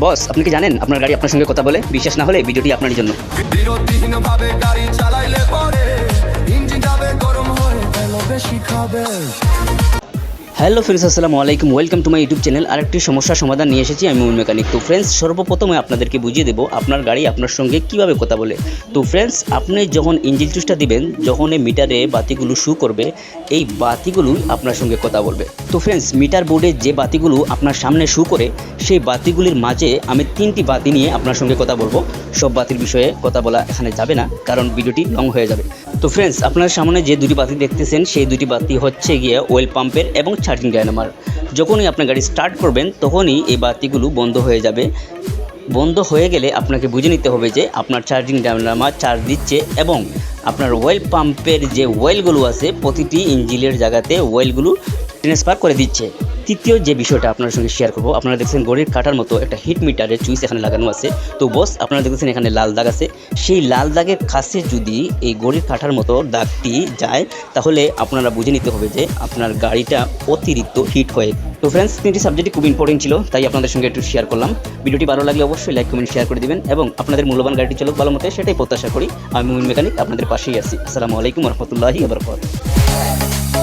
বস, আপনি কি জানেন আপনার গাড়ি আপনার সঙ্গে কথা বলে? বিশ্বাস না হলে ভিডিওটি আপনার জন্য। বিরতিহীনভাবে গাড়ি চালাইলে পরে ইঞ্জিন যাবে গরম হয়ে তেল বেশি খাবে। হ্যালো ফ্রেন্ডস, আসসালামু আলাইকুম, welcome to my YouTube channel. আরেকটি সমস্যার সমাধান নিয়ে এসেছি আমি মুমিন মেকানিক। তো ফ্রেন্ডস, সর্বপ্রথমে আপনাদেরকে বুঝিয়ে দেবো আপনার গাড়ি আপনার সঙ্গে কিভাবে কথা বলে। তো ফ্রেন্ডস, আপনি যখন ইঞ্জিন সুইচটা দিবেন, যখন এই মিটারে বাতিগুলো শো করবে, এই বাতিগুলোই আপনার সঙ্গে কথা বলবে। তো ফ্রেন্ডস, মিটার বোর্ডে যে বাতিগুলো আপনার সামনে শো করে, সেই বাতিগুলির মাঝে আমি 3টি বাতি নিয়ে আপনার সঙ্গে কথা বলবো। সব বাতির বিষয়ে কথা বলা এখানে যাবে না, কারণ ভিডিওটি লং হয়ে যাবে। তো ফ্রেন্ডস, আপনার সামনে যে দুটি বাতি দেখতেছেন, সেই দুটি বাতি হচ্ছে গিয়ে অয়েল পাম্পের এবং চার্জিং ডায়নামার। যখনই আপনার গাড়ি স্টার্ট করবেন, তখনই এই বাতিগুলো বন্ধ হয়ে যাবে। বন্ধ হয়ে গেলে আপনাকে বুঝে নিতে হবে যে আপনার চার্জিং ডায়নামার চার্জ দিচ্ছে এবং আপনার অয়েল পাম্পের যে অয়েলগুলো আছে, প্রতিটি ইঞ্জিনের জায়গাতে অয়েলগুলো ট্রান্সফার করে দিচ্ছে। তৃতীয় যে বিষয়টা আপনার সঙ্গে শেয়ার করবো, আপনারা দেখছেন ঘড়ির কাঁটার মতো একটা হিট মিটারের সুইচ এখানে লাগানো আছে। তো বস, আপনারা দেখছেন এখানে লাল দাগ আছে। সেই লাল দাগের কাছে যদি এই ঘড়ির কাঁটার মতো দাগটি যায়, তাহলে আপনারা বুঝে নিতে হবে যে আপনার গাড়িটা অতিরিক্ত হিট হয়ে। তো ফ্রেন্ডস, 3টি সাবজেক্টই খুব ইম্পর্টেন্ট ছিল, তাই আপনাদের সঙ্গে একটু শেয়ার করলাম। ভিডিওটি ভালো লাগলে অবশ্যই লাইক কমেন্ট শেয়ার করে দিবেন এবং আপনাদের মূল্যবান গাড়িটি চলুক ভালো মতো, সেটাই প্রত্যাশা করি। আমি মুমিন মেকানিক আপনাদের পাশেই আছি। আসসালামু আলাইকুম রহমতুল্লাহি ওয়া বারাকাতুহু।